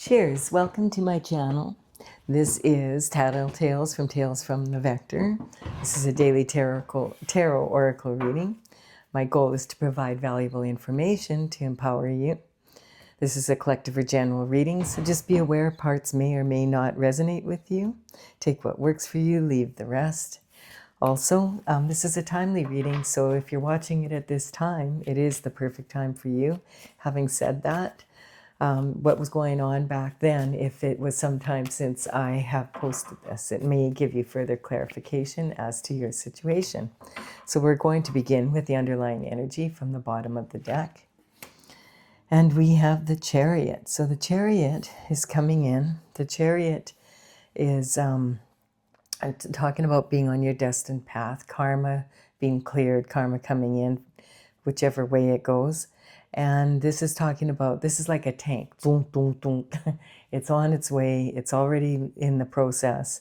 Cheers, welcome to my channel. This is Tattle Tales from the Vector. This is a daily tarot oracle reading. My goal is to provide valuable information to empower you. This is a collective or general reading, so just be aware parts may or may not resonate with you. Take what works for you, leave the rest. Also, this is a timely reading, so if you're watching it at this time, it is the perfect time for you. Having said that, what was going on back then, if it was some time since I have posted this, it may give you further clarification as to your situation. So we're going to begin with the underlying energy from the bottom of the deck. And we have the Chariot. So the Chariot is coming in. The Chariot is talking about being on your destined path, karma being cleared, karma coming in, whichever way it goes. And this is talking about, this is like a tank. Boom, boom, boom. It's on its way. It's already in the process.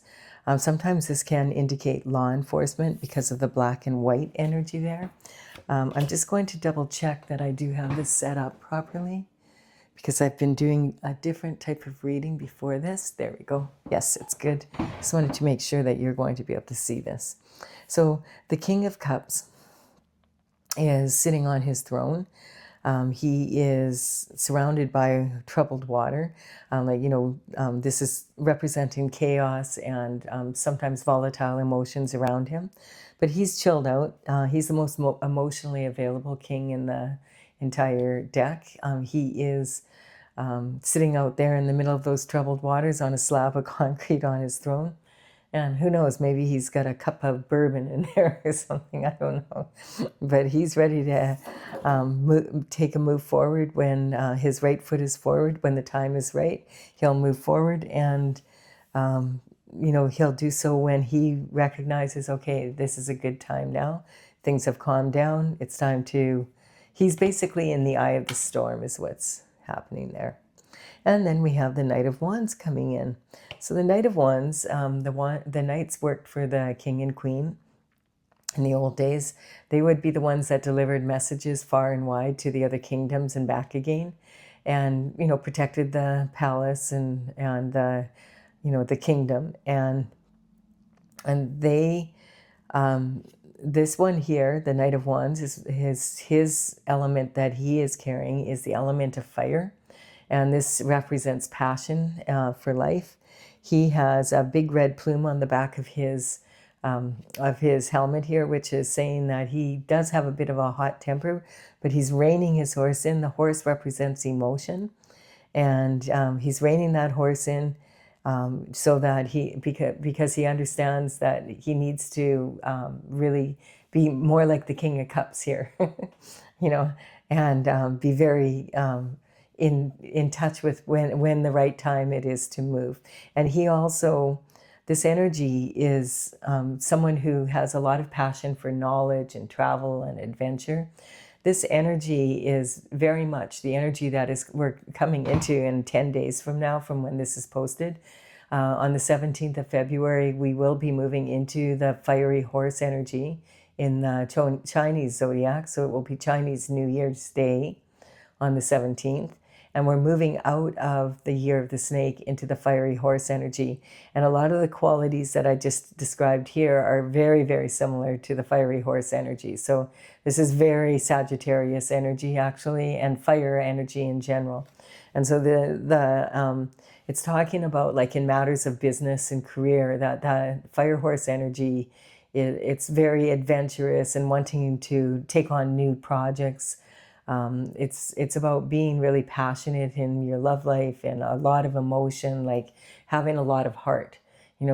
Sometimes this can indicate law enforcement because of the black and white energy there. I'm just going to double check that I do have this set up properly because I've been doing a different type of reading before this. There we go. Yes, it's good. Just wanted to make sure that you're going to be able to see this. So the King of Cups is sitting on his throne. He is surrounded by troubled water. This is representing chaos and sometimes volatile emotions around him. But he's chilled out. He's the most emotionally available king in the entire deck. He is sitting out there in the middle of those troubled waters on a slab of concrete on his throne. And who knows, maybe he's got a cup of bourbon in there or something, I don't know. But he's ready to take a move forward when his right foot is forward, when the time is right. He'll move forward and, he'll do so when he recognizes, okay, this is a good time now. Things have calmed down. It's time to, he's basically in the eye of the storm is what's happening there. And then we have the Knight of Wands coming in. So the Knight of Wands, the knights worked for the king and queen in the old days. They would be the ones that delivered messages far and wide to the other kingdoms and back again, and protected the palace and the the kingdom. And they this one here, the Knight of Wands, is his element that he is carrying is the element of fire. And this represents passion for life. He has a big red plume on the back of his helmet here, which is saying that he does have a bit of a hot temper, but he's reining his horse in. The horse represents emotion, and he's reining that horse in so that because he understands that he needs to really be more like the King of Cups here, and be very in touch with when the right time it is to move. And he also, this energy is someone who has a lot of passion for knowledge and travel and adventure. This energy is very much the energy that we're coming into in 10 days from now, from when this is posted. On the 17th of February, we will be moving into the fiery horse energy in the Chinese zodiac. So it will be Chinese New Year's Day on the 17th. And we're moving out of the year of the snake into the fiery horse energy. And a lot of the qualities that I just described here are very, very similar to the fiery horse energy. So this is very Sagittarius energy, actually, and fire energy in general. And so it's talking about, like, in matters of business and career, that fire horse energy, it's very adventurous and wanting to take on new projects. It's about being really passionate in your love life and a lot of emotion, like having a lot of heart,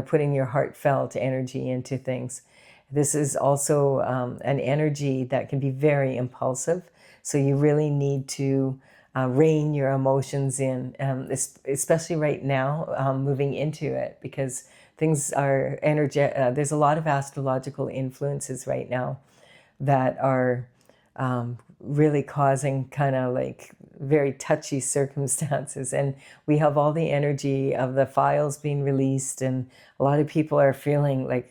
putting your heartfelt energy into things. This is also an energy that can be very impulsive. So you really need to rein your emotions in, especially right now, moving into it, because things are energetic. There's a lot of astrological influences right now that are really causing kind of like very touchy circumstances. And we have all the energy of the files being released, and a lot of people are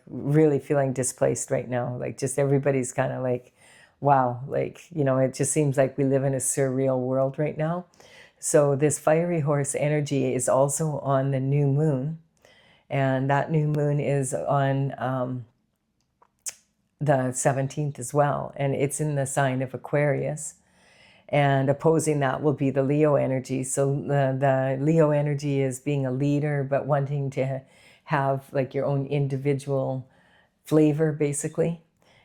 really feeling displaced right now. Like, just everybody's kind of like, wow, it just seems like we live in a surreal world right now. So this fiery horse energy is also on the new moon, and that new moon is on the 17th as well, and it's in the sign of Aquarius. And opposing that will be the Leo energy. So the Leo energy is being a leader, but wanting to have like your own individual flavor, basically,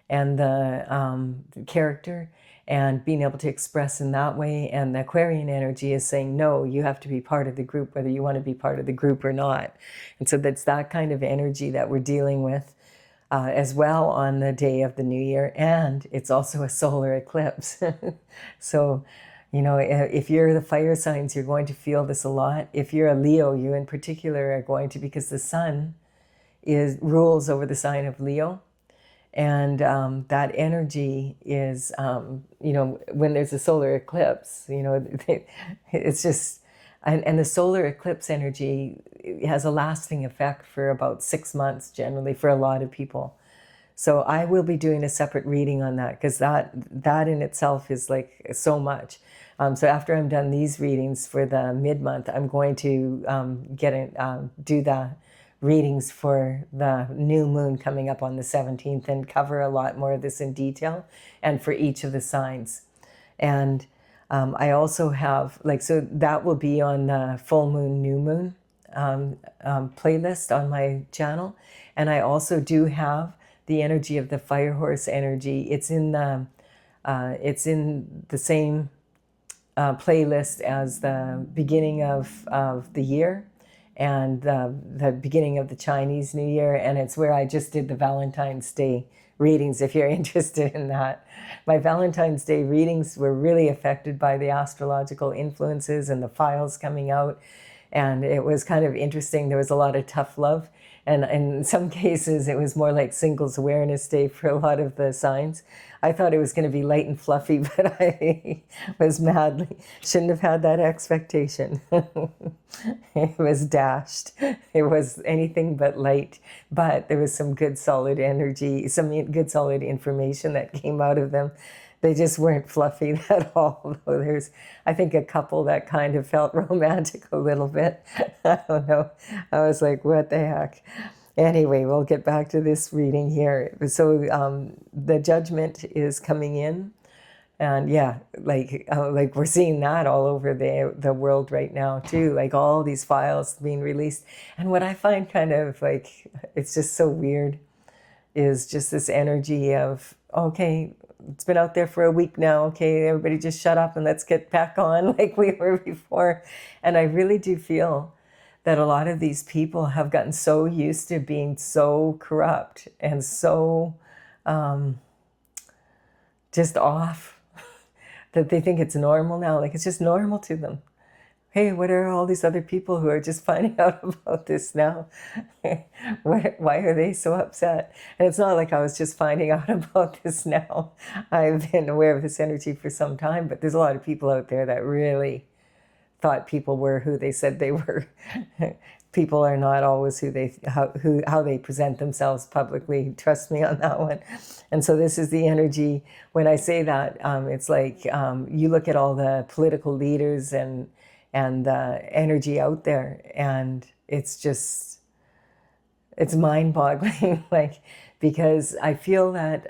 and the character, and being able to express in that way. And the Aquarian energy is saying, no, you have to be part of the group, whether you want to be part of the group or not. And so that's that kind of energy that we're dealing with as well on the day of the new year. And it's also a solar eclipse. So, you know, if you're the fire signs, you're going to feel this a lot. If you're a Leo, you in particular are going to, because the sun rules over the sign of Leo. And that energy is, you know, when there's a solar eclipse, you know, it's just, and the solar eclipse energy has a lasting effect for about 6 months generally for a lot of people. So I will be doing a separate reading on that, because that in itself is like so much. So after I'm done these readings for the mid-month, I'm going to do the readings for the new moon coming up on the 17th and cover a lot more of this in detail, and for each of the signs. And I also have, like, so that will be on the full moon, new moon playlist on my channel. And I also do have the energy of the fire horse energy. It's in the same playlist as the beginning of the year, and the beginning of the Chinese New Year, and it's where I just did the Valentine's Day readings, if you're interested in that. My Valentine's Day readings were really affected by the astrological influences and the files coming out, and it was kind of interesting. There was a lot of tough love, and in some cases it was more like Singles Awareness Day for a lot of the signs. I thought it was going to be light and fluffy, but I was madly, shouldn't have had that expectation. It was dashed. It was anything but light, but there was some good solid energy, some good solid information that came out of them. They just weren't fluffy at all. Though there's, I think, a couple that kind of felt romantic a little bit. I don't know. I was like, what the heck? Anyway, we'll get back to this reading here. So the judgment is coming in. And yeah, like we're seeing that all over the world right now too, like all these files being released. And what I find kind of like, it's just so weird, is just this energy of, okay, it's been out there for a week now. Okay, everybody just shut up and let's get back on like we were before. And I really do feel that a lot of these people have gotten so used to being so corrupt and so just off that they think it's normal now. Like it's just normal to them. Hey, what are all these other people who are just finding out about this now? Why are they so upset? And it's not like I was just finding out about this now. I've been aware of this energy for some time, but there's a lot of people out there that really thought people were who they said they were. People are not always how they present themselves publicly. Trust me on that one. And so this is the energy. When I say that, it's like you look at all the political leaders and the energy out there, and it's just, it's mind-boggling. Like, because I feel that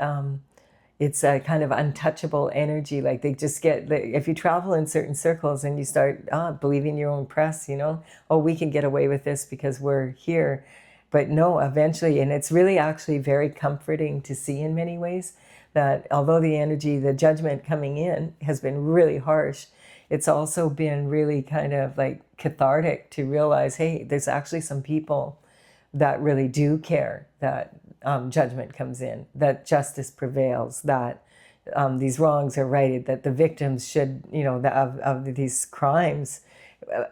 it's a kind of untouchable energy. Like they just get, if you travel in certain circles and you start believing your own press, you know, oh, we can get away with this because we're here. But no, eventually, and it's really actually very comforting to see in many ways that although the energy, the judgment coming in has been really harsh, it's also been really kind of like cathartic to realize, hey, there's actually some people that really do care that judgment comes in, that justice prevails, that these wrongs are righted, that the victims should, you know, of these crimes,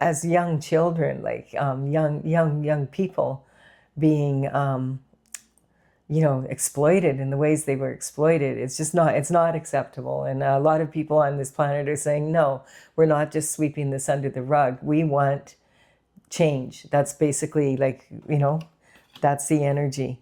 as young children, like young people being, you know, exploited in the ways they were exploited. It's just not, it's not acceptable. And a lot of people on this planet are saying, no, we're not just sweeping this under the rug. We want change. That's basically like, you know, that's the energy.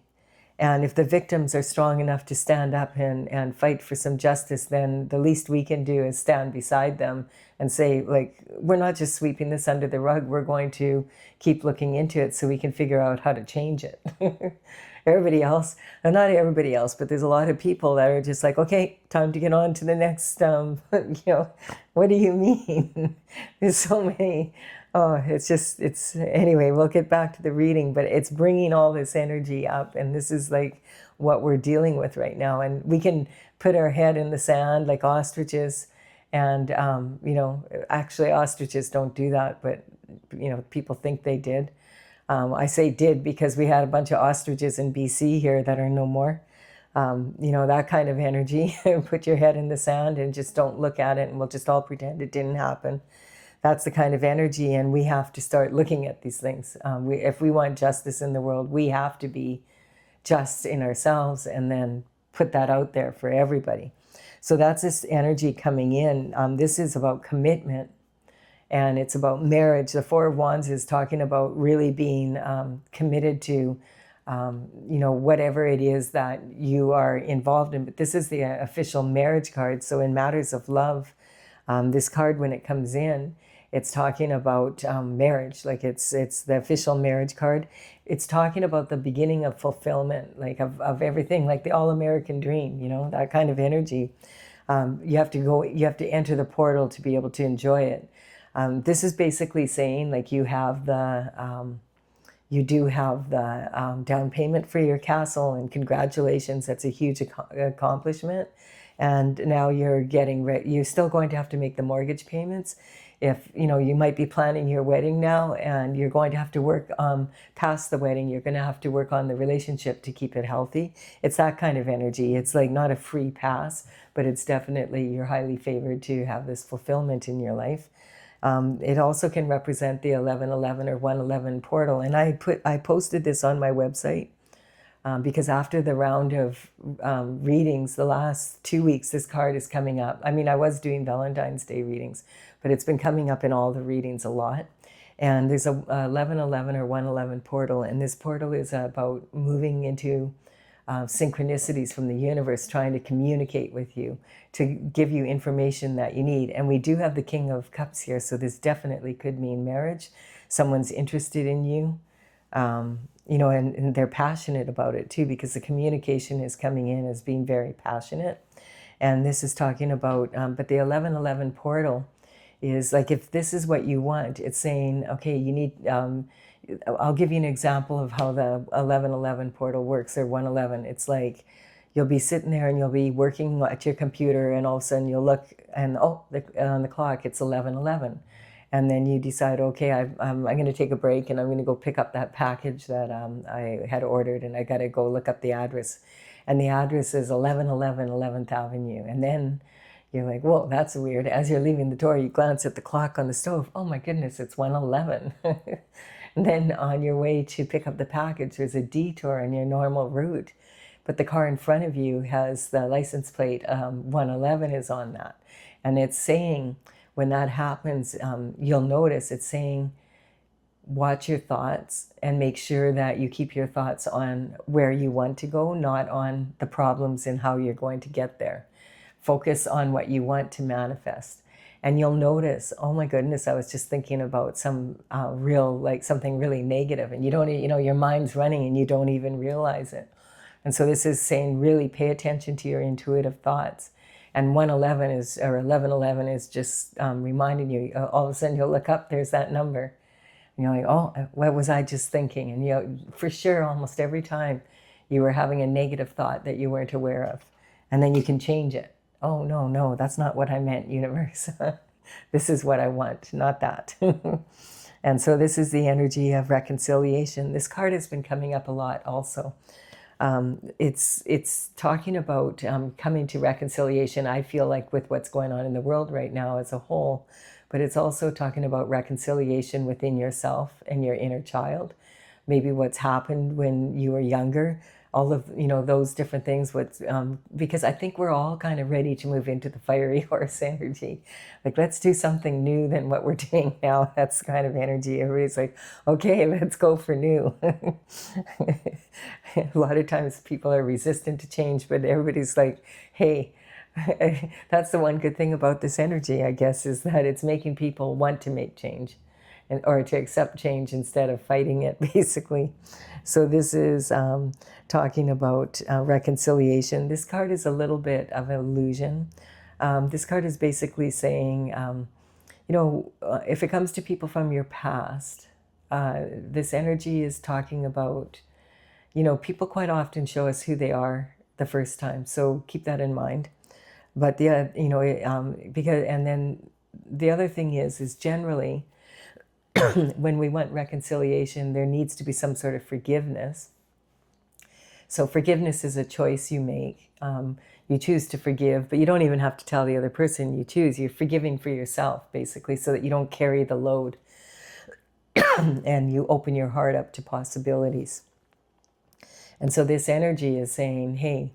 And if the victims are strong enough to stand up and fight for some justice, then the least we can do is stand beside them and say, like, we're not just sweeping this under the rug, we're going to keep looking into it so we can figure out how to change it. Everybody else, and not everybody else, but there's a lot of people that are just like, okay, time to get on to the next, what do you mean? There's so many. Oh, anyway, we'll get back to the reading, but it's bringing all this energy up, and this is like what we're dealing with right now. And we can put our head in the sand like ostriches, and, actually ostriches don't do that, but, people think they did. I say did because we had a bunch of ostriches in BC here that are no more. That kind of energy. Put your head in the sand and just don't look at it, and we'll just all pretend it didn't happen. That's the kind of energy, and we have to start looking at these things. If we want justice in the world, we have to be just in ourselves and then put that out there for everybody. So that's this energy coming in. This is about commitment, and it's about marriage. The Four of Wands is talking about really being committed to, whatever it is that you are involved in. But this is the official marriage card. So in matters of love, this card, when it comes in, it's talking about marriage. Like it's the official marriage card. It's talking about the beginning of fulfillment, like of everything, like the all-American dream, that kind of energy. You have to enter the portal to be able to enjoy it. This is basically saying, like, you do have the down payment for your castle, and congratulations, that's a huge accomplishment. And now you're still going to have to make the mortgage payments. If, you might be planning your wedding now, and you're going to have to work past the wedding. You're going to have to work on the relationship to keep it healthy. It's that kind of energy. It's like not a free pass, but it's definitely, you're highly favored to have this fulfillment in your life. It also can represent the 1111 or 111 portal. And I posted this on my website because after the round of readings, the last 2 weeks, this card is coming up. I mean, I was doing Valentine's Day readings, but it's been coming up in all the readings a lot. And there's a 1111 or 111 portal, and this portal is about moving into synchronicities from the universe, trying to communicate with you, to give you information that you need. And we do have the King of Cups here, so this definitely could mean marriage. Someone's interested in you, and they're passionate about it too, because the communication is coming in as being very passionate. And this is talking about, but the 1111 portal is like, if this is what you want, it's saying, okay, you need, I'll give you an example of how the 1111 portal works, or 111. It's like, you'll be sitting there and you'll be working at your computer, and all of a sudden you'll look and, on the clock, it's 1111. And then you decide, okay, I'm going to take a break, and I'm going to go pick up that package that I had ordered, and I got to go look up the address. And the address is 1111 11th Avenue. And then you're like, whoa, that's weird. As you're leaving the door, you glance at the clock on the stove. Oh my goodness, it's 111. And then on your way to pick up the package, there's a detour in your normal route. But the car in front of you has the license plate, 111 is on that. And it's saying, when that happens, you'll notice it's saying, watch your thoughts and make sure that you keep your thoughts on where you want to go, not on the problems and how you're going to get there. Focus on what you want to manifest. And you'll notice, oh my goodness, I was just thinking about some something really negative, and you don't, your mind's running and you don't even realize it. And so this is saying, really pay attention to your intuitive thoughts. And 1111 is just reminding you, all of a sudden you'll look up, there's that number. And you're like, oh, what was I just thinking? And for sure, almost every time you were having a negative thought that you weren't aware of. And then you can change it. Oh, no, that's not what I meant, universe. This is what I want, not that. And so this is the energy of reconciliation. This card has been coming up a lot also. It's talking about coming to reconciliation, I feel like, with what's going on in the world right now as a whole. But it's also talking about reconciliation within yourself and your inner child. Maybe what's happened when you were younger, all of those different things. Because I think we're all kind of ready to move into the fiery horse energy. Like, let's do something new than what we're doing now. That's kind of energy. Everybody's like, okay, let's go for new. A lot of times people are resistant to change, but everybody's like, hey, That's the one good thing about this energy, I guess, is that it's making people want to make change or to accept change instead of fighting it, basically. So this is talking about reconciliation. This card is a little bit of an illusion. This card is basically saying, if it comes to people from your past, this energy is talking about, people quite often show us who they are the first time. So keep that in mind. But because, and then the other thing is generally when we want reconciliation, there needs to be some sort of forgiveness. So forgiveness is a choice you make. You choose to forgive, but you don't even have to tell the other person you choose. You're forgiving for yourself, basically, so that you don't carry the load and you open your heart up to possibilities. And so this energy is saying, hey,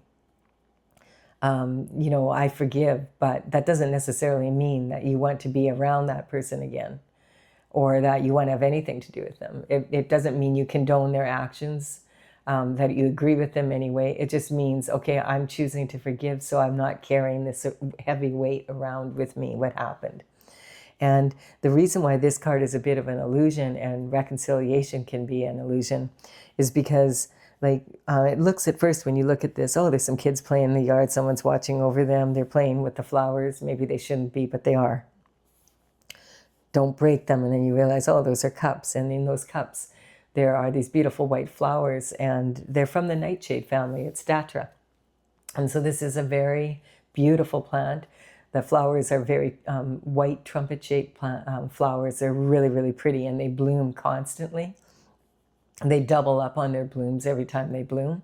I forgive, but that doesn't necessarily mean that you want to be around that person again or that you want to have anything to do with them. It doesn't mean you condone their actions, that you agree with them anyway. It just means, okay, I'm choosing to forgive, so I'm not carrying this heavy weight around with me, what happened. And the reason why this card is a bit of an illusion and reconciliation can be an illusion is because it looks at first when you look at this, oh, there's some kids playing in the yard, someone's watching over them, they're playing with the flowers, maybe they shouldn't be, but they are. Don't break them. And then you realize, oh, those are cups, and in those cups there are these beautiful white flowers, and they're from the nightshade family. It's Tattle. And so this is a very beautiful plant. The flowers are very white trumpet-shaped flowers. They're really, really pretty, and they bloom constantly. They double up on their blooms every time they bloom.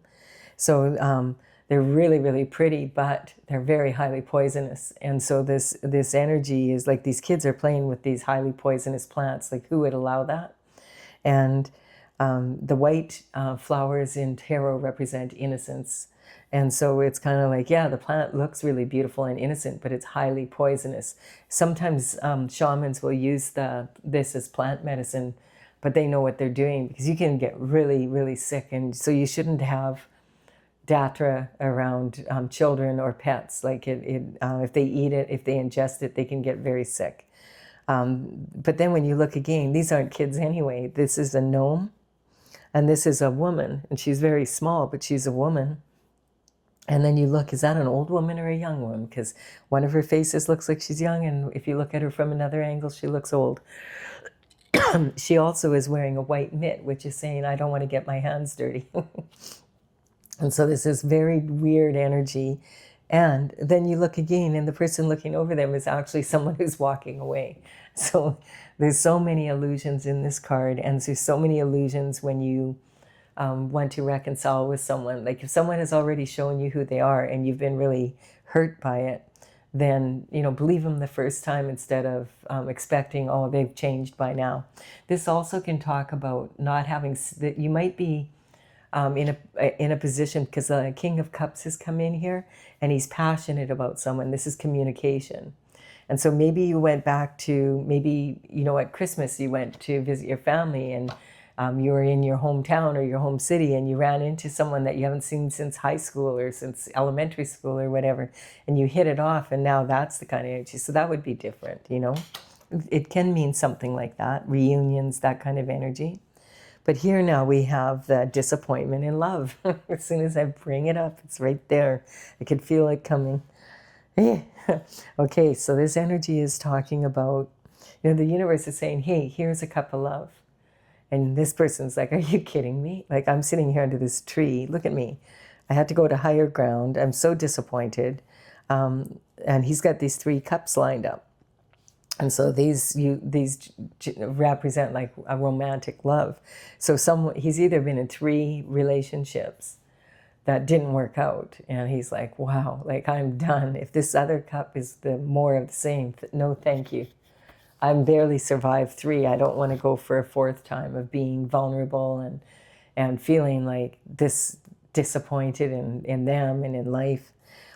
So they're really, really pretty, but they're very highly poisonous. And so this energy is like these kids are playing with these highly poisonous plants. Like, who would allow that? And the white flowers in tarot represent innocence. And so it's kind of like, yeah, the plant looks really beautiful and innocent, but it's highly poisonous. Sometimes shamans will use this as plant medicine, but they know what they're doing, because you can get really, really sick. And so you shouldn't have Tattle around children or pets. Like if they eat it, if they ingest it, they can get very sick. But then when you look again, these aren't kids anyway. This is a gnome, and this is a woman, and she's very small, but she's a woman. And then you look, is that an old woman or a young woman? Because one of her faces looks like she's young, and if you look at her from another angle, she looks old. She also is wearing a white mitt, which is saying, I don't want to get my hands dirty. And so this is very weird energy. And then you look again, and the person looking over them is actually someone who's walking away. So there's so many illusions in this card, and there's so many illusions when you want to reconcile with someone. Like if someone has already shown you who they are and you've been really hurt by it, then, believe them the first time instead of expecting, oh, they've changed by now. This also can talk about not having, that you might be in a position, because the King of Cups has come in here and he's passionate about someone. This is communication. And so maybe you went back to, at Christmas you went to visit your family, and you were in your hometown or your home city, and you ran into someone that you haven't seen since high school or since elementary school or whatever, and you hit it off, and now that's the kind of energy. So that would be different, It can mean something like that, reunions, that kind of energy. But here now we have the disappointment in love. As soon as I bring it up, it's right there. I could feel it coming. Okay, so this energy is talking about, the universe is saying, hey, here's a cup of love. And this person's like, are you kidding me? Like, I'm sitting here under this tree. Look at me. I had to go to higher ground. I'm so disappointed. And he's got these 3 cups lined up. And so these represent like a romantic love. So he's either been in 3 relationships that didn't work out. And he's like, wow, like I'm done. If this other cup is the more of the same, no, thank you. I'm barely survived 3. I don't want to go for a 4th time of being vulnerable and feeling like disappointed in them and in life.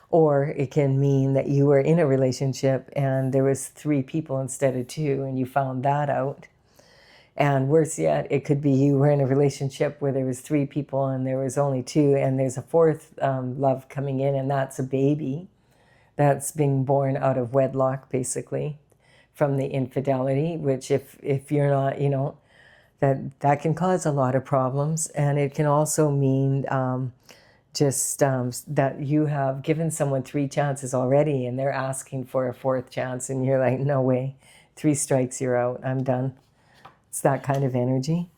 Or it can mean that you were in a relationship and there was 3 people instead of 2, and you found that out. And worse yet, it could be you were in a relationship where there was 3 people and there was only 2, and there's a 4th love coming in, and that's a baby. that's being born out of wedlock, basically, from the infidelity, which if you're not, you know, that can cause a lot of problems. And it can also mean that you have given someone 3 chances already and they're asking for a 4th chance and you're like, no way, 3 strikes, you're out, I'm done. It's that kind of energy.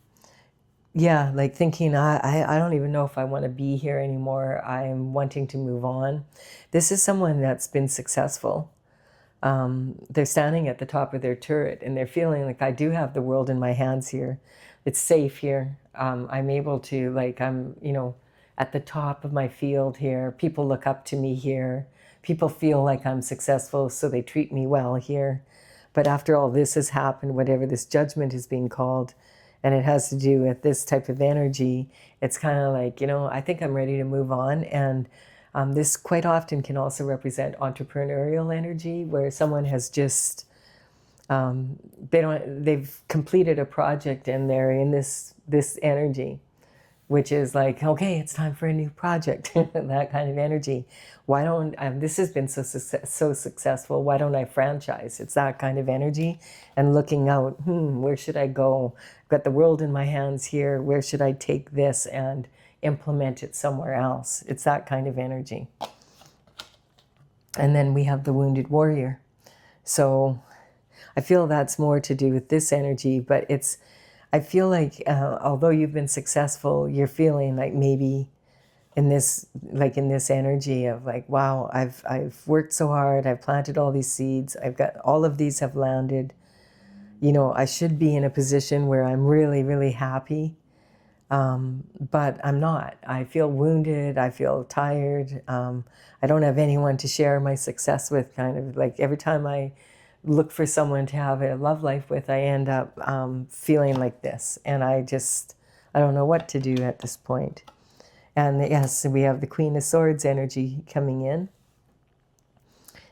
Yeah, like thinking, I don't even know if I want to be here anymore. I'm wanting to move on. This is someone that's been successful. They're standing at the top of their turret and they're feeling like, I do have the world in my hands here. It's safe here. I'm able to, like, I'm, you know, at the top of my field here. People look up to me here. People feel like I'm successful, so they treat me well here. But after all this has happened, whatever this judgment is being called, and it has to do with this type of energy, it's kind of like, you know, I think I'm ready to move on. And this quite often can also represent entrepreneurial energy, where someone has just, they've completed a project and they're in this energy, which is like, okay, it's time for a new project, that kind of energy. Why don't, this has been so successful, why don't I franchise? It's that kind of energy. And looking out, where should I go? I've got the world in my hands here. Where should I take this and implement it somewhere else? It's that kind of energy. And then we have the wounded warrior. So I feel that's more to do with this energy, but I feel like although you've been successful, you're feeling like maybe in this energy of like, wow, I've worked so hard, I've planted all these seeds, I've got all of these have landed. You know, I should be in a position where I'm really, really happy, but I'm not. I feel wounded, I feel tired, I don't have anyone to share my success with, kind of like every time I look for someone to have a love life with, I end up feeling like this. And I don't know what to do at this point. And yes, we have the Queen of Swords energy coming in.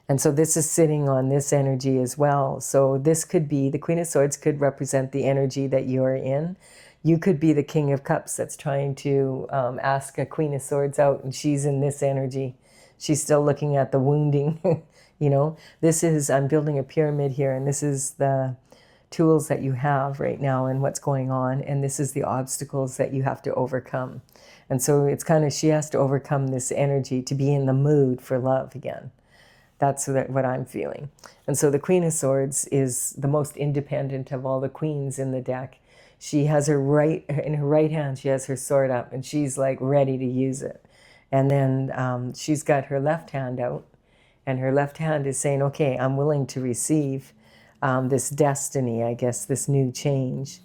And so this is sitting on this energy as well. So this could be, the Queen of Swords could represent the energy that you're in. You could be the King of Cups that's trying to ask a Queen of Swords out, and she's in this energy. She's still looking at the wounding. You know, I'm building a pyramid here, and this is the tools that you have right now and what's going on, and this is the obstacles that you have to overcome. And so it's kind of, she has to overcome this energy to be in the mood for love again. That's what I'm feeling. And so the Queen of Swords is the most independent of all the queens in the deck. She has in her right hand, she has her sword up, and she's like ready to use it. And then she's got her left hand out, and her left hand is saying, okay, I'm willing to receive this destiny, I guess, this new change.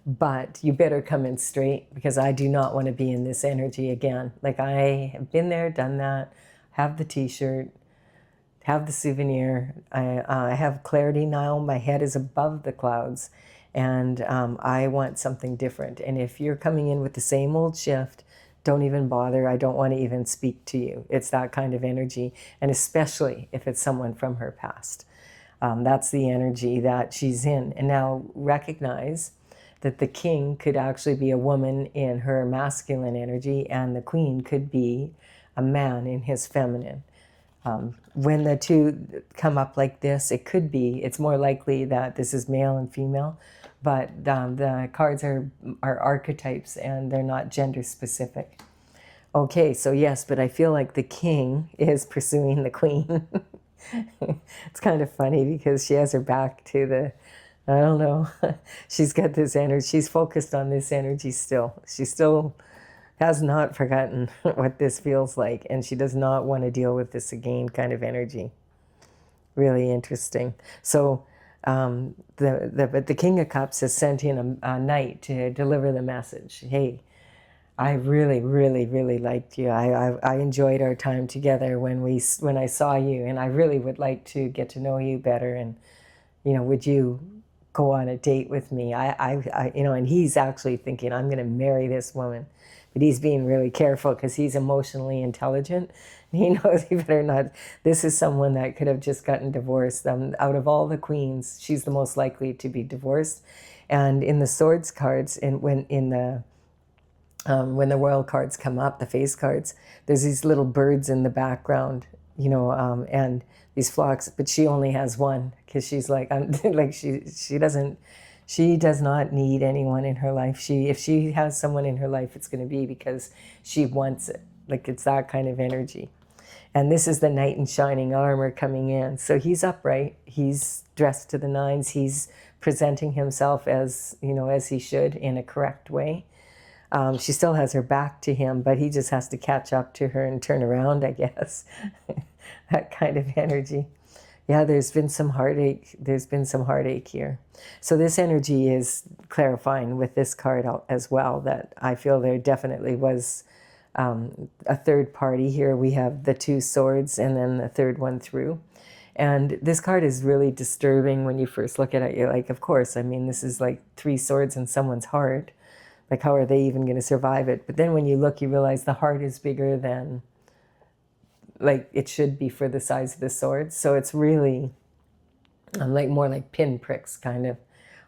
But you better come in straight, because I do not want to be in this energy again. Like, I have been there, done that, have the t-shirt, have the souvenir. I have clarity now. My head is above the clouds, and I want something different. And if you're coming in with the same old shift, don't even bother. I don't want to even speak to you. It's that kind of energy, and especially if it's someone from her past. That's the energy that she's in. And now recognize that the king could actually be a woman in her masculine energy, and the queen could be a man in his feminine. When the two come up like this, it's more likely that this is male and female, but the cards are archetypes and they're not gender specific. Okay, so yes, but I feel like the king is pursuing the queen. It's kind of funny because she has her back to I don't know, she's got this energy, she's focused on this energy still. She still has not forgotten what this feels like, and she does not want to deal with this again kind of energy. Really interesting. So but the King of Cups has sent in a knight to deliver the message. Hey, I really, really, really liked you. I enjoyed our time together when I saw you, and I really would like to get to know you better. And would you go on a date with me? And he's actually thinking, I'm going to marry this woman. But he's being really careful because he's emotionally intelligent. He knows he better not. This is someone that could have just gotten divorced. Out of all the queens, she's the most likely to be divorced. And in the swords cards, when the royal cards come up, the face cards, there's these little birds in the background. and these flocks, but she only has one because she's like, like she does not need anyone in her life. If she has someone in her life, it's going to be because she wants it. Like it's that kind of energy. And this is the knight in shining armor coming in. So he's upright. He's dressed to the nines. He's presenting himself as, as he should in a correct way. She still has her back to him, but he just has to catch up to her and turn around, I guess. That kind of energy. Yeah, there's been some heartache. There's been some heartache here. So this energy is clarifying with this card as well, that I feel there definitely was a third party here. We have the 2 swords and then the third one through. And this card is really disturbing when you first look at it. You're like, of course, I mean, this is like 3 swords in someone's heart. Like, how are they even going to survive it? But then when you look, you realize the heart is bigger than, like, it should be for the size of the sword. So it's really like more like pinpricks, kind of,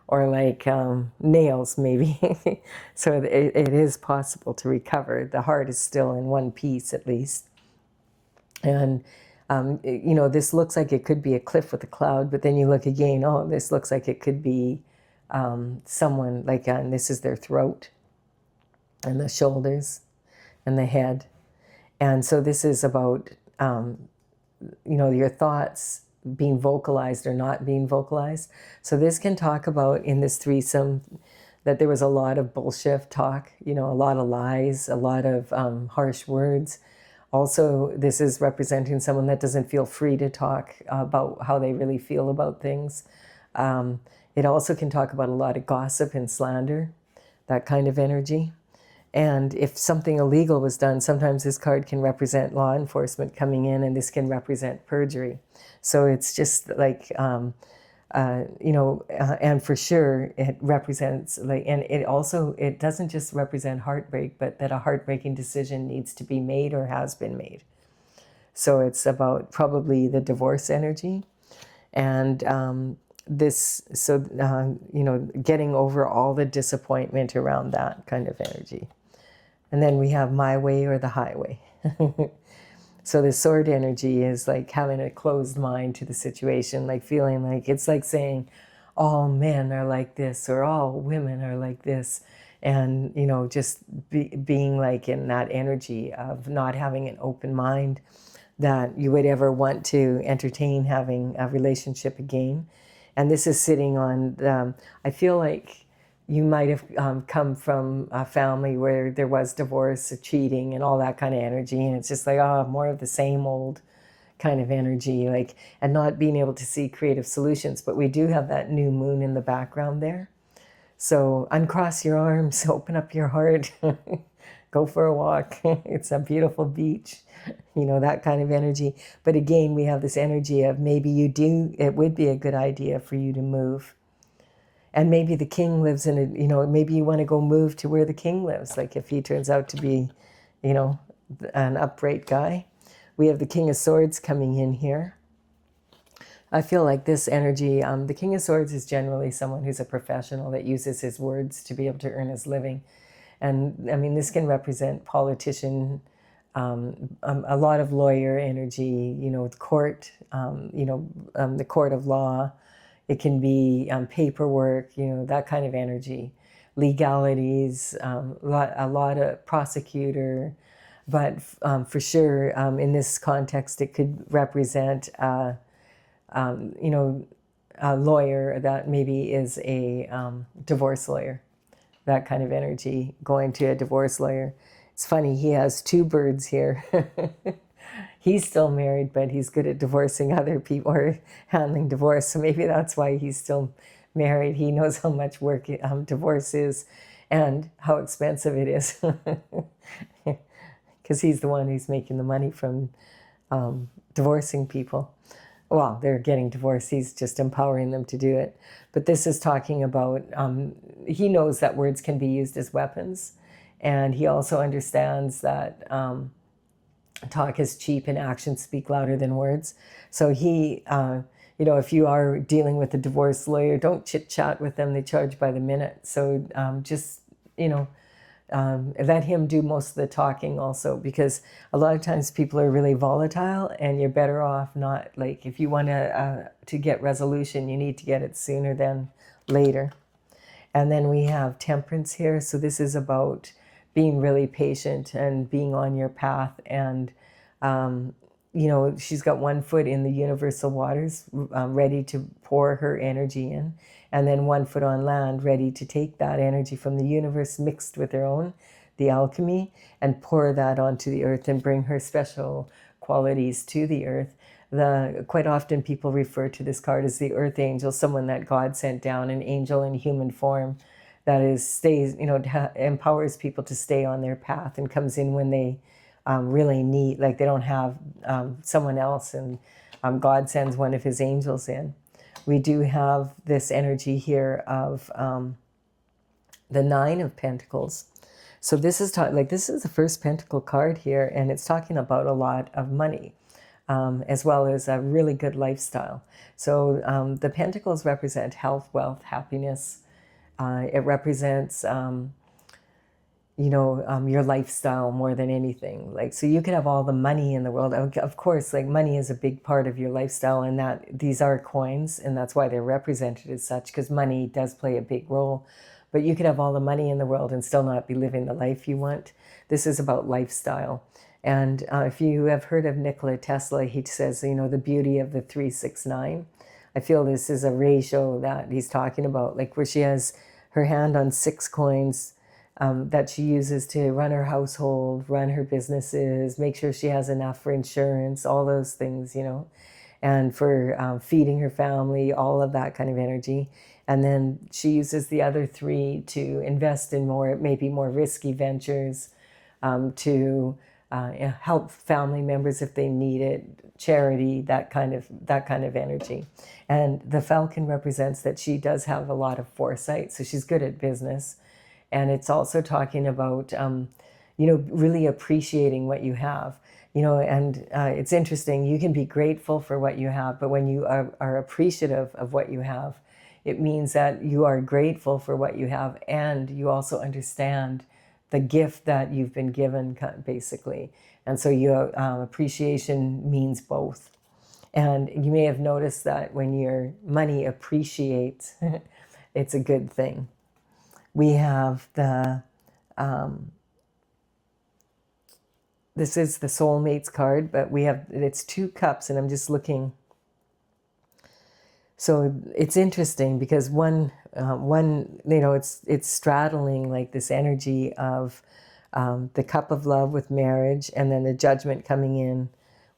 or like nails, maybe. So it is possible to recover. The heart is still in one piece, at least. And, this looks like it could be a cliff with a cloud, but then you look again, oh, this looks like it could be someone, like, and this is their throat and the shoulders and the head. And so this is about, your thoughts being vocalized or not being vocalized. So this can talk about, in this threesome, that there was a lot of bullshit talk, a lot of lies, a lot of harsh words. Also, this is representing someone that doesn't feel free to talk about how they really feel about things. It also can talk about a lot of gossip and slander, that kind of energy. And if something illegal was done, sometimes this card can represent law enforcement coming in, and this can represent perjury. So it's just like, and for sure it represents, like, and it doesn't just represent heartbreak, but that a heartbreaking decision needs to be made or has been made. So it's about probably the divorce energy. And getting over all the disappointment around that kind of energy. And then we have my way or the highway. So the sword energy is like having a closed mind to the situation, like feeling like, it's like saying all men are like this or all women are like this. And, just being like in that energy of not having an open mind that you would ever want to entertain having a relationship again. And this is sitting on, I feel like you might have come from a family where there was divorce, cheating, and all that kind of energy. And it's just like, more of the same old kind of energy, like, and not being able to see creative solutions. But we do have that new moon in the background there. So uncross your arms, open up your heart, go for a walk. It's a beautiful beach, that kind of energy. But again, we have this energy of maybe it would be a good idea for you to move. And maybe the king lives in it, maybe you want to go move to where the king lives. Like if he turns out to be, an upright guy. We have the King of Swords coming in here. I feel like this energy, the King of Swords is generally someone who's a professional that uses his words to be able to earn his living. And I mean, this can represent politician, a lot of lawyer energy, court, the court of law. It can be paperwork, that kind of energy, legalities, a lot of prosecutor. But for sure, in this context, it could represent, a lawyer that maybe is a divorce lawyer, that kind of energy, going to a divorce lawyer. It's funny, he has 2 birds here. He's still married, but he's good at divorcing other people or handling divorce. So maybe that's why he's still married. He knows how much work divorce is and how expensive it is. Because he's the one who's making the money from divorcing people. Well, they're getting divorced. He's just empowering them to do it. But this is talking about, he knows that words can be used as weapons. And he also understands that talk is cheap and actions speak louder than words. So he, if you are dealing with a divorce lawyer, don't chit chat with them. They charge by the minute. So just, let him do most of the talking also, because a lot of times people are really volatile, and you're better off not, like, if you want to get resolution, you need to get it sooner than later. And then we have temperance here. So this is about being really patient and being on your path. And, you know, she's got one foot in the universal waters, ready to pour her energy in. And then one foot on land, ready to take that energy from the universe mixed with her own, the alchemy, and pour that onto the earth and bring her special qualities to the earth. Quite often people refer to this card as the earth angel, someone that God sent down, an angel in human form that stays, you know, empowers people to stay on their path and comes in when they really need, like they don't have someone else, and God sends one of his angels in. We do have this energy here of the Nine of Pentacles. So this is this is the first Pentacle card here, and it's talking about a lot of money. As well as a really good lifestyle. So the Pentacles represent health, wealth, happiness. It represents, you know, your lifestyle more than anything. Like, so you could have all the money in the world. Of course, like, money is a big part of your lifestyle, and that these are coins, and that's why they're represented as such, because money does play a big role. But you could have all the money in the world and still not be living the life you want. This is about lifestyle. And if you have heard of Nikola Tesla, he says, you know, the beauty of the 369. I feel this is a ratio that he's talking about, like where she has her hand on 6 coins that she uses to run her household, run her businesses, make sure she has enough for insurance, all those things, you know, and for feeding her family, all of that kind of energy. And then she uses the other 3 to invest in more, maybe more risky ventures, to help family members if they need it, charity, that kind of energy. And the falcon represents that she does have a lot of foresight, so she's good at business. And it's also talking about, you know, really appreciating what you have. You know, and it's interesting, you can be grateful for what you have, but when you are appreciative of what you have, it means that you are grateful for what you have, and you also understand the gift that you've been given, basically. And so appreciation means both. And you may have noticed that when your money appreciates, it's a good thing. We have this is the soulmates card, but it's 2 cups, and I'm just looking. So it's interesting because one, you know, it's straddling like this energy of the cup of love with marriage, and then the judgment coming in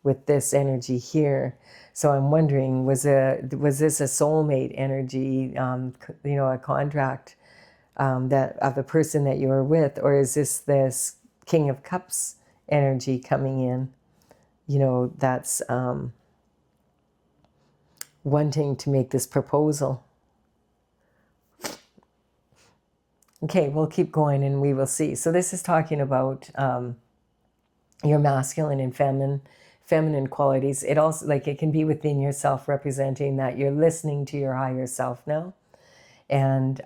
with this energy here. So I'm wondering, was this a soulmate energy, you know, a contract that of the person that you were with, or is this King of Cups energy coming in? You know, that's wanting to make this proposal. Okay, we'll keep going and we will see. So this is talking about your masculine and feminine qualities. It also, like, it can be within yourself, representing that you're listening to your higher self now, and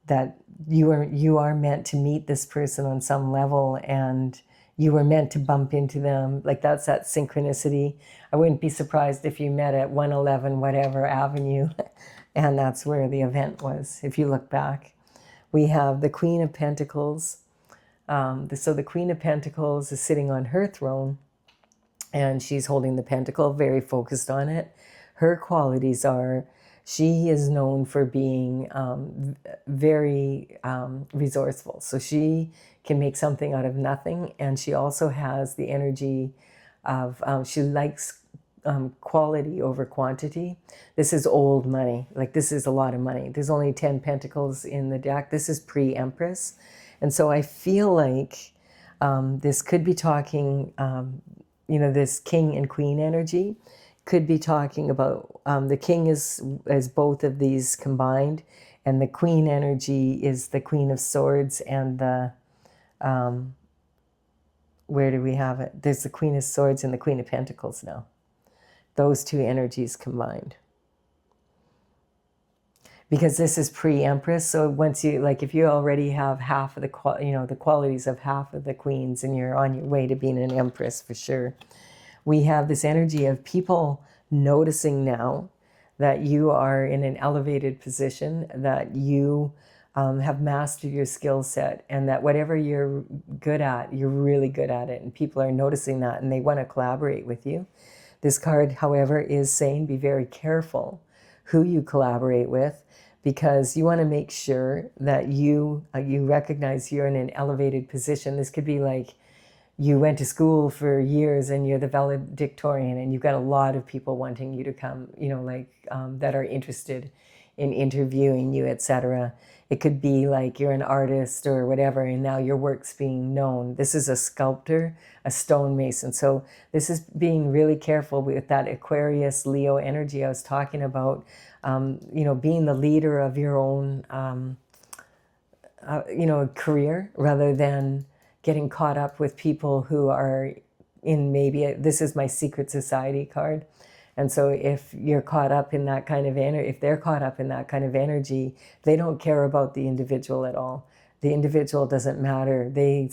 that you are meant to meet this person on some level, and you were meant to bump into them. Like, that's that synchronicity. I wouldn't be surprised if you met at 111 whatever avenue and that's where the event was, if you look back. We have the Queen of Pentacles. So the Queen of Pentacles is sitting on her throne, and she's holding the pentacle, very focused on it. Her qualities are, she is known for being very resourceful. So she can make something out of nothing, and she also has the energy of, she likes quality over quantity. This is old money. Like, this is a lot of money. There's only 10 pentacles in the deck. This is pre-Empress. And so I feel like this could be talking, you know, this king and queen energy could be talking about, the king is both of these combined, and the queen energy is the Queen of Swords and the, where do we have it? There's the Queen of Swords and the Queen of Pentacles now. Those 2 energies combined. because this is pre-Empress. So once you, like, if you already have half of the, the qualities of half of the queens, and you're on your way to being an Empress for sure. We have this energy of people noticing now that you are in an elevated position, that you have mastered your skill set, and that whatever you're good at, you're really good at it, and people are noticing that, and they want to collaborate with you. This card, however, is saying be very careful who you collaborate with, because you want to make sure that you recognize you're in an elevated position. This could be like you went to school for years and you're the valedictorian, and you've got a lot of people wanting you to come, that are interested in interviewing you, etc. It could be like you're an artist or whatever, and now your work's being known. This is a sculptor, a stonemason. So this is being really careful with that Aquarius Leo energy I was talking about. Being the leader of your own, career, rather than getting caught up with people who are in, maybe this is my secret society card. And so if you're caught up in that kind of energy, if they're caught up in that kind of energy, they don't care about the individual at all. The individual doesn't matter. They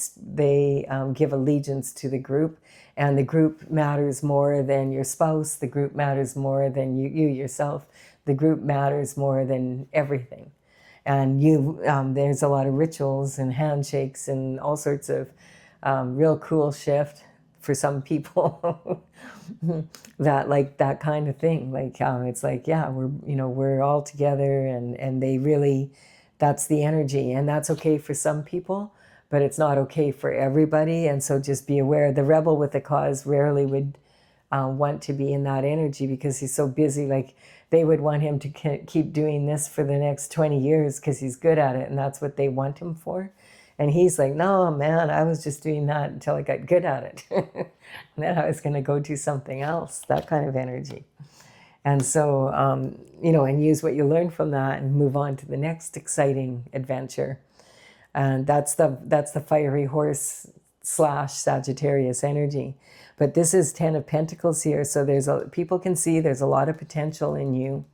give allegiance to the group, and the group matters more than your spouse. The group matters more than you yourself. The group matters more than everything. And there's a lot of rituals and handshakes and all sorts of real cool shift for some people. that kind of thing. It's like, yeah, we're all together, and they really, that's the energy, and that's okay for some people, but it's not okay for everybody. And so just be aware. The rebel with the cause rarely would want to be in that energy, because he's so busy. Like, they would want him to keep doing this for the next 20 years because he's good at it, and that's what they want him for. And he's like, no, man, I was just doing that until I got good at it. And then I was going to go do something else, that kind of energy. And so, and use what you learn from that and move on to the next exciting adventure. And that's the fiery horse / Sagittarius energy. But this is 10 of Pentacles here. So people can see there's a lot of potential in you,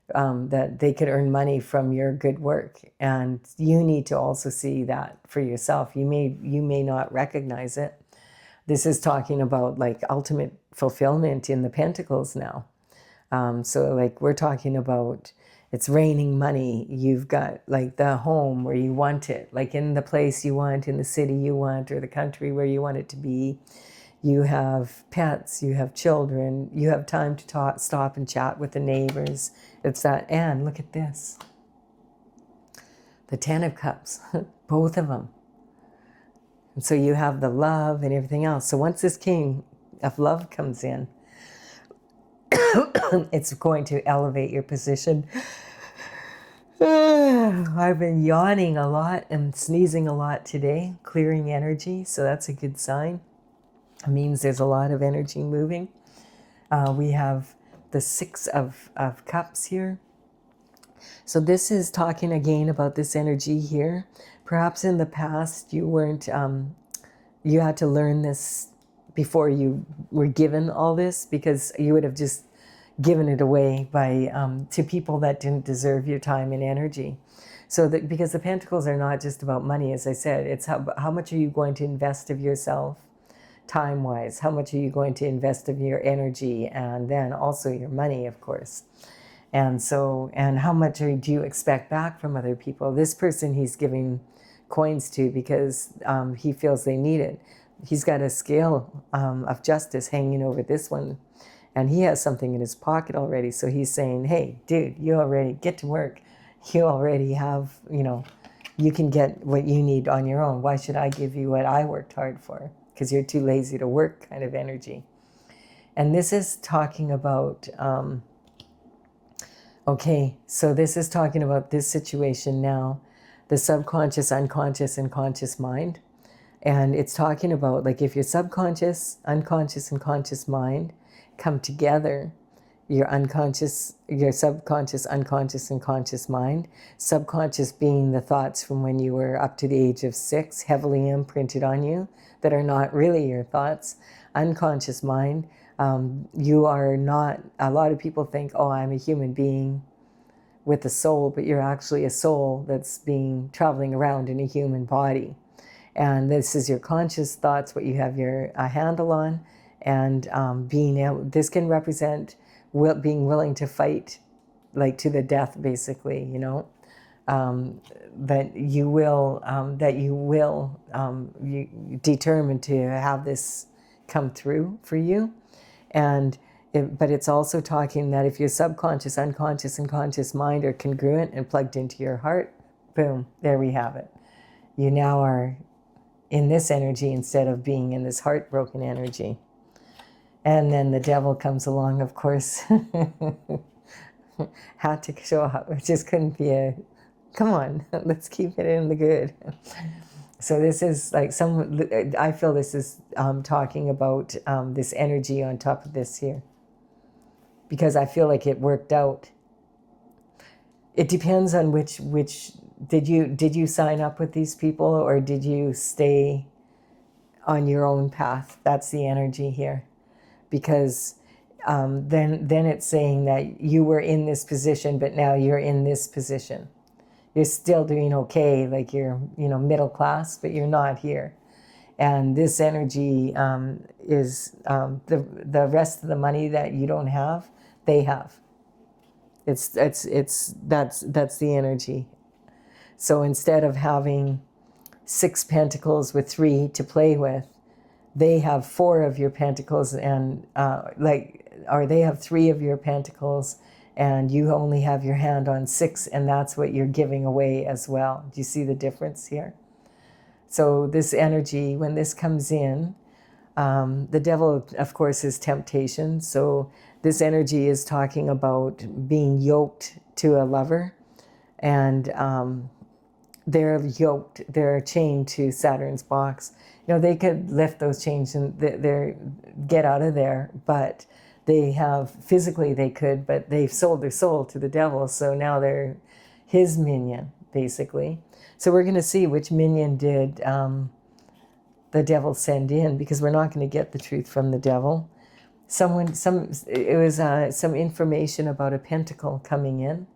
that they could earn money from your good work. And you need to also see that for yourself. You may not recognize it. This is talking about like ultimate fulfillment in the Pentacles now. So like we're talking about, it's raining money. You've got like the home where you want it, like in the place you want, in the city you want, or the country where you want it to be. You have pets, you have children, you have time to stop and chat with the neighbors. It's that, and look at this. The 10 of Cups, both of them. And so you have the love and everything else. So once this King of Love comes in, it's going to elevate your position. I've been yawning a lot and sneezing a lot today, clearing energy, so that's a good sign. It means there's a lot of energy moving. We have the 6 of Cups here. So this is talking again about this energy here. Perhaps in the past you weren't, you had to learn this before you were given all this, because you would have just given it away by to people that didn't deserve your time and energy. So that, because the Pentacles are not just about money, as I said, it's how much are you going to invest of yourself, time-wise? How much are you going to invest of your energy, and then also your money, of course. And so, and how much do you expect back from other people? This person he's giving coins to because he feels they need it. He's got a scale of justice hanging over this one, and he has something in his pocket already. So he's saying, hey, dude, you already get to work. You already have, you can get what you need on your own. Why should I give you what I worked hard for? Because you're too lazy to work, kind of energy. And this is talking about, okay, so this is talking about this situation now, the subconscious, unconscious, and conscious mind. And it's talking about, like, if your subconscious, unconscious, and conscious mind come together, your unconscious, your subconscious, unconscious, and conscious mind, subconscious being the thoughts from when you were up to the age of 6, heavily imprinted on you, that are not really your thoughts. Unconscious mind, you are not, a lot of people think, oh, I'm a human being, with a soul, but you're actually a soul that's traveling around in a human body. And this is your conscious thoughts, what you have your handle on, and this can represent being willing to fight, like to the death, basically, you know. That you will you determined to have this come through for you. And but it's also talking that if your subconscious, unconscious, and conscious mind are congruent and plugged into your heart, boom, there we have it. You now are in this energy instead of being in this heartbroken energy. And then the devil comes along, of course. Had to show up. It just couldn't be come on, let's keep it in the good. So this is like I feel this is talking about this energy on top of this here. Because I feel like it worked out. It depends on which did you sign up with these people, or did you stay on your own path? That's the energy here. Because then it's saying that you were in this position, but now you're in this position. You're still doing okay, like you're, middle class, but you're not here. And this energy is the rest of the money that you don't have, they have. That's the energy. So instead of having 6 pentacles with 3 to play with, they have 4 of your pentacles and or they have 3 of your pentacles, and you only have your hand on 6, and that's what you're giving away as well. Do you see the difference here? So this energy, when this comes in, the devil, of course, is temptation. So this energy is talking about being yoked to a lover, and they're yoked, they're chained to Saturn's box. They could lift those chains and get out of there, but they have, physically they could, but they've sold their soul to the devil, so now they're his minion, basically. So we're going to see which minion did the devil send in, because we're not going to get the truth from the devil. It was some information about a pentacle coming in.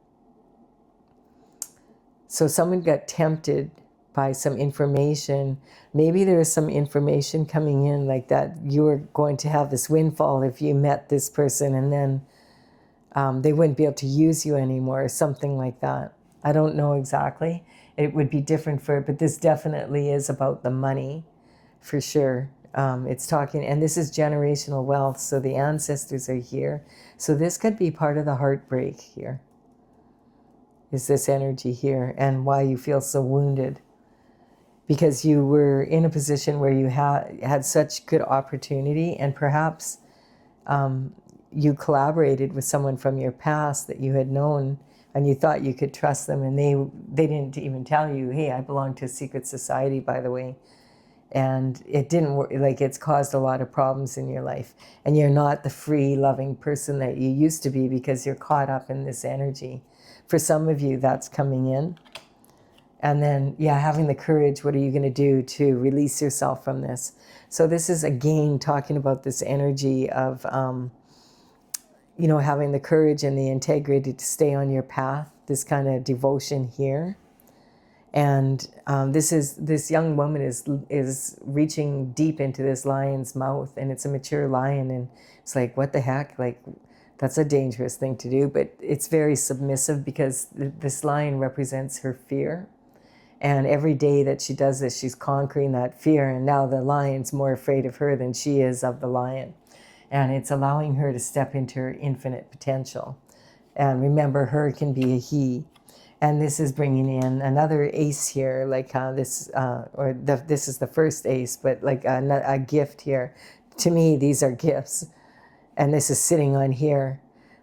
So someone got tempted by some information. Maybe there was some information coming in like that you were going to have this windfall if you met this person, and then they wouldn't be able to use you anymore, or something like that. I don't know exactly. It would be different but this definitely is about the money, for sure. It's talking, and this is generational wealth, so the ancestors are here. So this could be part of the heartbreak here, is this energy here, and why you feel so wounded. Because you were in a position where you had such good opportunity, and perhaps you collaborated with someone from your past that you had known, and you thought you could trust them, and they didn't even tell you, hey, I belong to a secret society, by the way. And it didn't work. Like, it's caused a lot of problems in your life, and you're not the free, loving person that you used to be, because you're caught up in this energy. For some of you, that's coming in. And then, having the courage, what are you going to do to release yourself from this? So this is, again, talking about this energy of, having the courage and the integrity to stay on your path, this kind of devotion here. And this young woman is reaching deep into this lion's mouth, and it's a mature lion, and it's like, what the heck? Like, that's a dangerous thing to do, but it's very submissive, because this lion represents her fear. And every day that she does this, she's conquering that fear, and now the lion's more afraid of her than she is of the lion. And it's allowing her to step into her infinite potential. And remember, her can be a he. And this is bringing in another ace here, like this is the first ace, but like a gift here. To me, these are gifts. And this is sitting on here,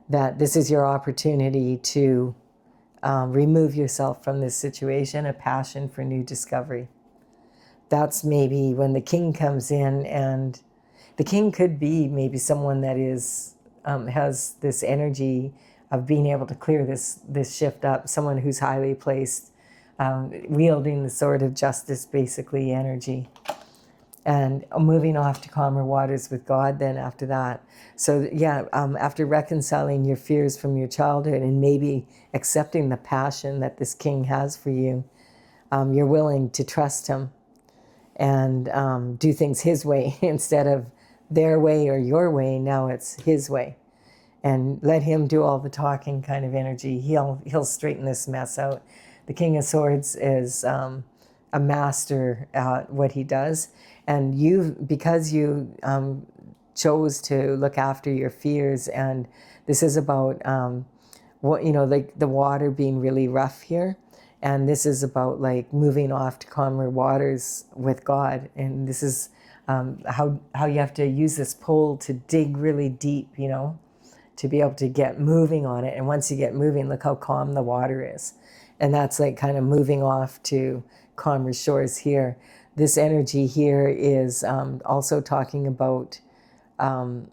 that this is your opportunity to remove yourself from this situation, a passion for new discovery. That's maybe when the king comes in, and the king could be maybe someone that has this energy of being able to clear this shift up, someone who's highly placed, wielding the sword of justice, basically, energy. and moving off to calmer waters with God then after that. So yeah, after reconciling your fears from your childhood and maybe accepting the passion that this king has for you, you're willing to trust him and do things his way instead of their way or your way. Now it's his way. And let him do all the talking kind of energy. He'll straighten this mess out. The King of Swords is a master at what he does. And because you chose to look after your fears, and this is about like the water being really rough here. And this is about like moving off to calmer waters with God. And this is how you have to use this pole to dig really deep, to be able to get moving on it. And once you get moving, look how calm the water is. And that's like kind of moving off to calmer shores here. This energy here is also talking about, that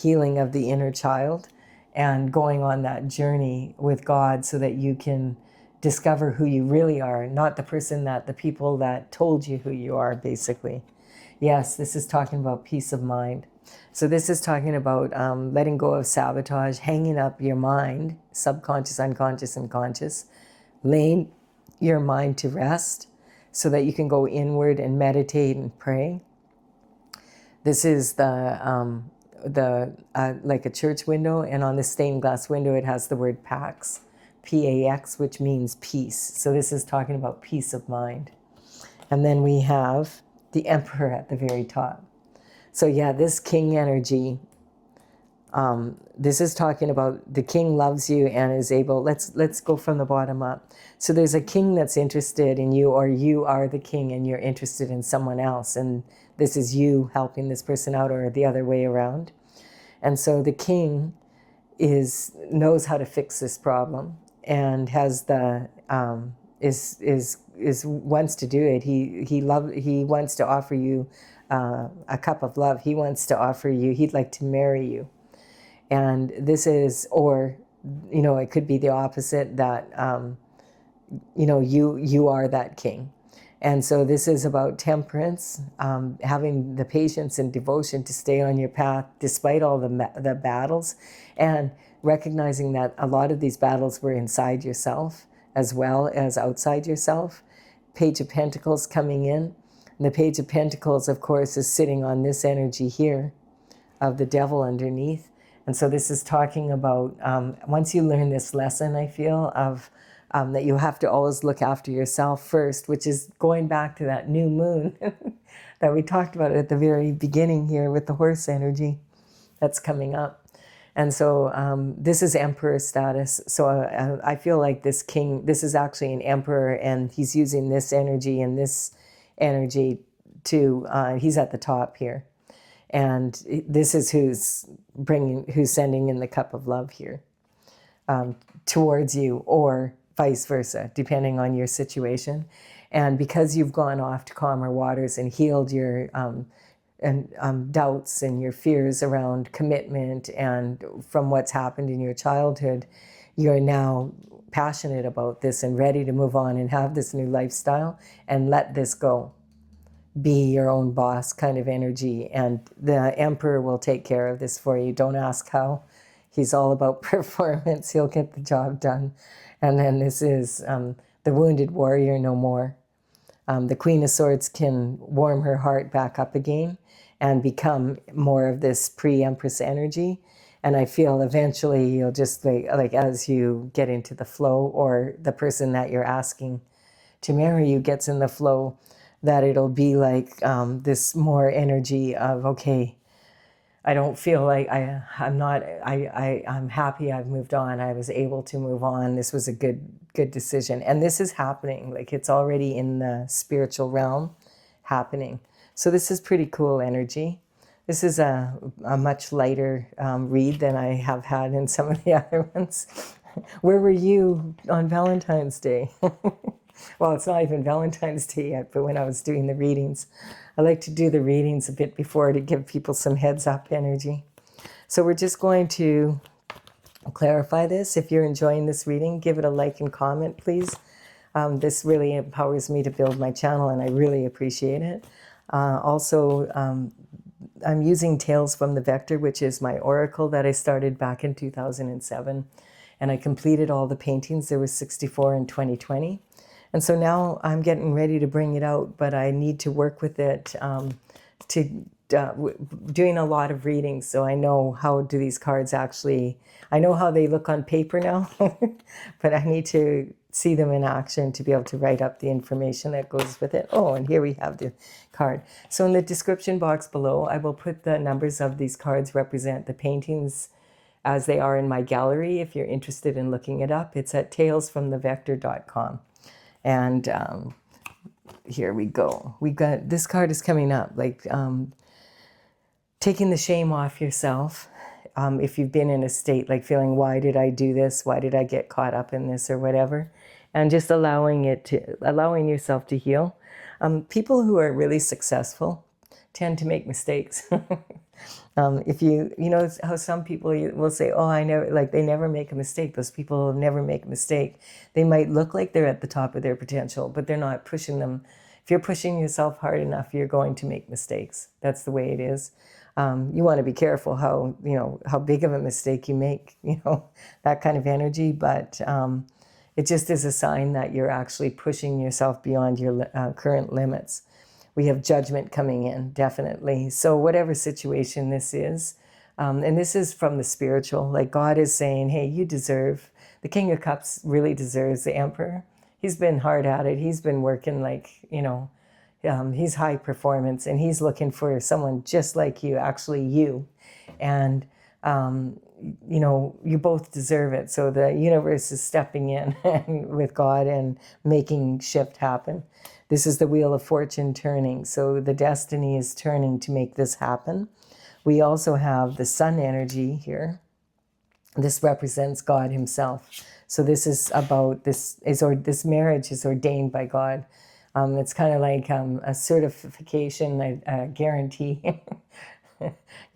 healing of the inner child and going on that journey with God so that you can discover who you really are, not the people that told you who you are, basically. Yes, this is talking about peace of mind. So this is talking about letting go of sabotage, hanging up your mind, subconscious, unconscious, and conscious, laying your mind to rest so that you can go inward and meditate and pray. This is like a church window, and on the stained glass window it has the word Pax, P-A-X, which means peace. So this is talking about peace of mind. And then we have the Emperor at the very top. So yeah, this king energy, this is talking about the king loves you and is able, let's go from the bottom up. So there's a king that's interested in you, or you are the king and you're interested in someone else. And this is you helping this person out, or the other way around. And so the king knows how to fix this problem and has wants to do it. He wants to offer you a cup of love. He wants to offer you, he'd like to marry you. And this is, or, it could be the opposite, that, you are that king. And so this is about temperance, having the patience and devotion to stay on your path despite all the battles, and recognizing that a lot of these battles were inside yourself as well as outside yourself. Page of Pentacles coming in. And the Page of Pentacles, of course, is sitting on this energy here of the devil underneath. And so this is talking about, once you learn this lesson, I feel, of that you have to always look after yourself first, which is going back to that new moon that we talked about at the very beginning here with the horse energy that's coming up. And so this is emperor status. So I feel like this king, this is actually an emperor, and he's using this energy and this energy to, he's at the top here. And this is who's sending in the cup of love here towards you, or vice versa, depending on your situation. And because you've gone off to calmer waters and healed your doubts and your fears around commitment and from what's happened in your childhood, you're now passionate about this and ready to move on and have this new lifestyle and let this go. Be your own boss kind of energy, and the Emperor will take care of this for you. Don't ask how. He's all about performance. He'll get the job done. And then this is the wounded warrior no more. The Queen of Swords can warm her heart back up again and become more of this pre-Empress energy. And I feel eventually you'll just like as you get into the flow, or the person that you're asking to marry you gets in the flow, that it'll be like this more energy of, okay, I don't feel like I'm happy I've moved on. I was able to move on. This was a good decision. And this is happening. Like, it's already in the spiritual realm happening. So this is pretty cool energy. This is a much lighter read than I have had in some of the other ones. Where were you on Valentine's Day? Well, it's not even Valentine's Day yet, but when I was doing the readings, I like to do the readings a bit before to give people some heads up energy. So we're just going to clarify this. If you're enjoying this reading, give it a like and comment, please. This really empowers me to build my channel, and I really appreciate it. Also, I'm using Tales from the Vector, which is my oracle that I started back in 2007. And I completed all the paintings. There was 64 in 2020. And so now I'm getting ready to bring it out, but I need to work with it doing a lot of readings. So I know how do these cards actually, I know how they look on paper now, but I need to see them in action to be able to write up the information that goes with it. Oh, and here we have the card. So in the description box below, I will put the numbers of these cards represent the paintings as they are in my gallery. If you're interested in looking it up, it's at talesfromthevector.com. And here we go. We got, this card is coming up, like taking the shame off yourself. If you've been in a state like feeling, why did I do this? Why did I get caught up in this or whatever? And just allowing yourself to heal. People who are really successful tend to make mistakes. If you know how some people will say, oh, I never, like they never make a mistake. Those people never make a mistake. They might look like they're at the top of their potential, but they're not pushing them. If you're pushing yourself hard enough, you're going to make mistakes. That's the way it is. You want to be careful how big of a mistake you make, that kind of energy. But it just is a sign that you're actually pushing yourself beyond your current limits. We have judgment coming in, definitely. So whatever situation this is, and this is from the spiritual, like God is saying, hey, you deserve, the King of Cups really deserves the Emperor. He's been hard at it. He's been working like, he's high performance, and he's looking for someone just like you, actually you. And, you both deserve it. So the universe is stepping in with God and making shift happen. This is the Wheel of Fortune turning. So the destiny is turning to make this happen. We also have the sun energy here. This represents God himself. So this is about, this marriage is ordained by God. It's kind of like a certification, a guarantee,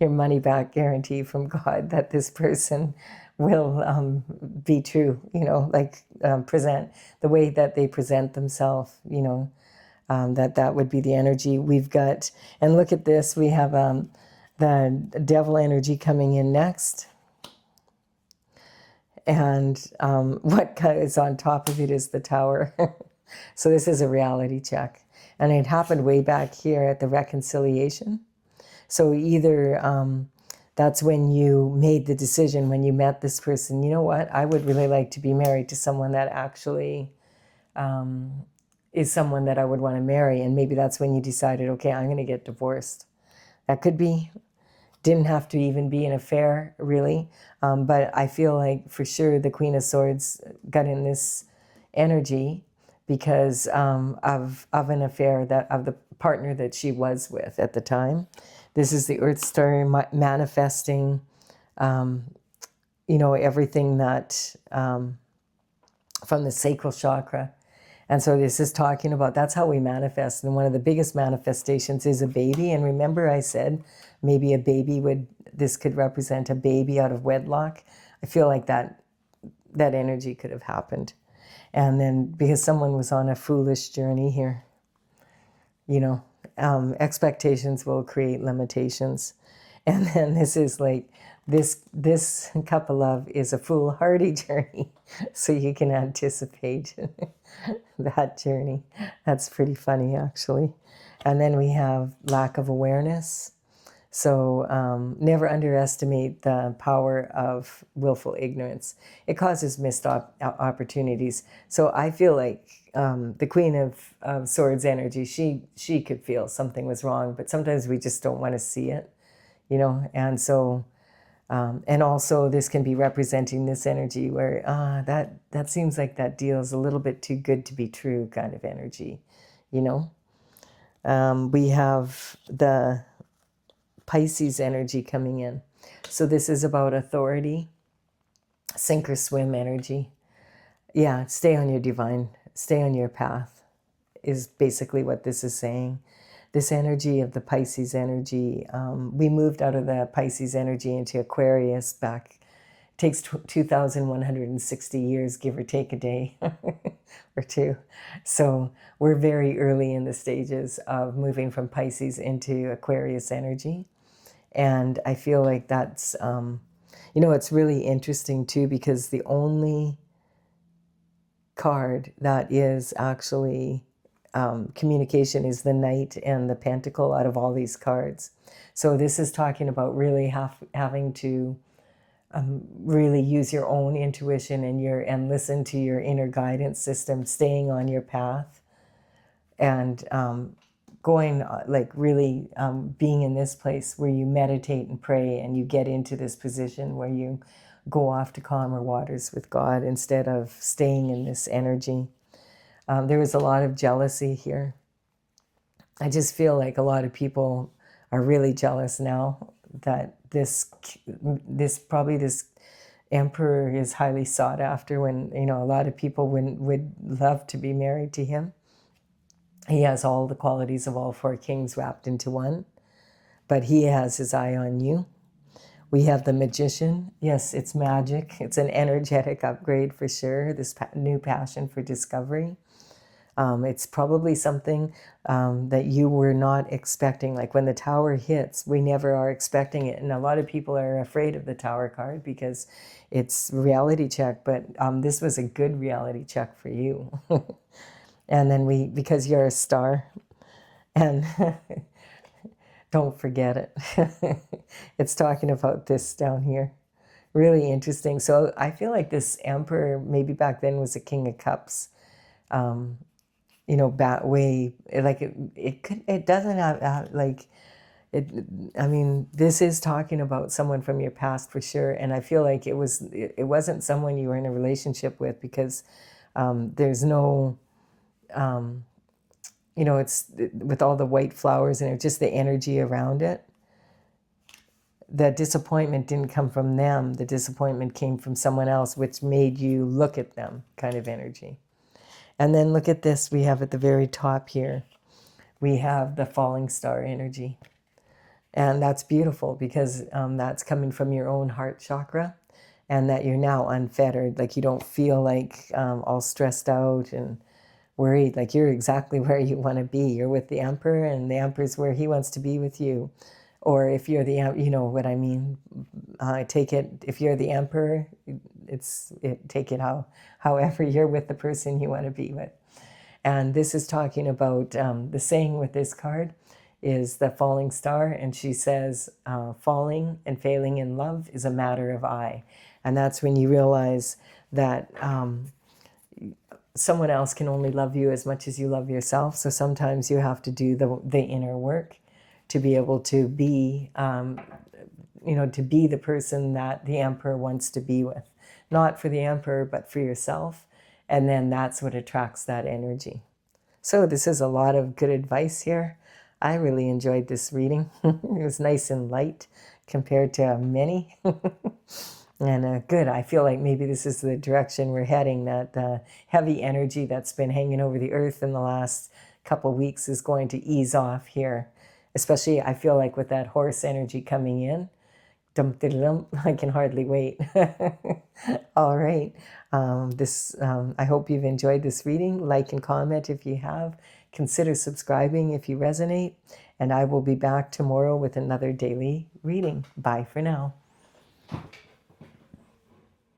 your money back guarantee from God that this person will be true, present the way that they present themselves, that would be the energy we've got. And look at this, we have the devil energy coming in next. And what is on top of it is the Tower. So this is a reality check. And it happened way back here at the reconciliation. So either that's when you made the decision, when you met this person, you know what, I would really like to be married to someone that actually is someone that I would want to marry. And maybe that's when you decided, okay, I'm going to get divorced. That could be, didn't have to even be an affair, really. But I feel like for sure the Queen of Swords got in this energy because of an affair, of the partner that she was with at the time. This is the Earth Star manifesting, everything that from the sacral chakra. And so this is talking about, that's how we manifest. And one of the biggest manifestations is a baby. And remember I said maybe a baby this could represent a baby out of wedlock. I feel like that energy could have happened. And then because someone was on a foolish journey here, expectations will create limitations. And then this is like, this cup of love is a foolhardy journey. So you can anticipate that journey. That's pretty funny, actually. And then we have lack of awareness. So never underestimate the power of willful ignorance. It causes missed opportunities. So I feel like the Queen of Swords energy, she could feel something was wrong, but sometimes we just don't want to see it, And so, and also this can be representing this energy where that seems like that deal is a little bit too good to be true kind of energy, We have the Pisces energy coming in. So this is about authority, sink or swim energy. Yeah, stay on your divine, stay on your path is basically what this is saying. This energy of the Pisces energy, we moved out of the Pisces energy into Aquarius back, takes 2,160 years, give or take a day or two. So we're very early in the stages of moving from Pisces into Aquarius energy. And I feel like that's, it's really interesting too, because the only card that is actually communication is the Knight and the Pentacle out of all these cards. So this is talking about really having to really use your own intuition and listen to your inner guidance system, staying on your path, and going like really being in this place where you meditate and pray, and you get into this position where you go off to calmer waters with God instead of staying in this energy. There was a lot of jealousy here. I just feel like a lot of people are really jealous now that this emperor is highly sought after, when a lot of people would love to be married to him. He has all the qualities of all four kings wrapped into one, but he has his eye on you. We have the Magician. Yes, it's magic. It's an energetic upgrade for sure, this new passion for discovery. It's probably something that you were not expecting. Like when the Tower hits, we never are expecting it. And a lot of people are afraid of the Tower card because it's reality check, but this was a good reality check for you. And then because you're a star, and don't forget it. It's talking about this down here. Really interesting. So I feel like this emperor maybe back then was a King of Cups. That way, like it doesn't have like it. I mean, this is talking about someone from your past for sure. And I feel like it wasn't someone you were in a relationship with, because there's no, it's with all the white flowers and just the energy around it. The disappointment didn't come from them. The disappointment came from someone else, which made you look at them, kind of energy. And then look at this. We have at the very top here, we have the falling star energy. And that's beautiful, because that's coming from your own heart chakra, and that you're now unfettered. Like you don't feel like all stressed out and worried. Like you're exactly where you want to be. You're with the Emperor, and the Emperor's where he wants to be with you. Or if you're you know what I mean. Take it, if you're the Emperor, take it however you're with the person you want to be with. And this is talking about the saying with this card is the falling star, and she says falling and failing in love is a matter of I. And that's when you realize that someone else can only love you as much as you love yourself. So sometimes you have to do the inner work to be able to be to be the person that the Emperor wants to be with. Not for the Emperor, but for yourself. And then that's what attracts that energy. So this is a lot of good advice here. I really enjoyed this reading. It was nice and light compared to many. And good. I feel like maybe this is the direction we're heading, that heavy energy that's been hanging over the earth in the last couple of weeks is going to ease off here. Especially, I feel like with that horse energy coming in. I can hardly wait. All right. I hope you've enjoyed this reading. Like and comment if you have. Consider subscribing if you resonate. And I will be back tomorrow with another daily reading. Bye for now.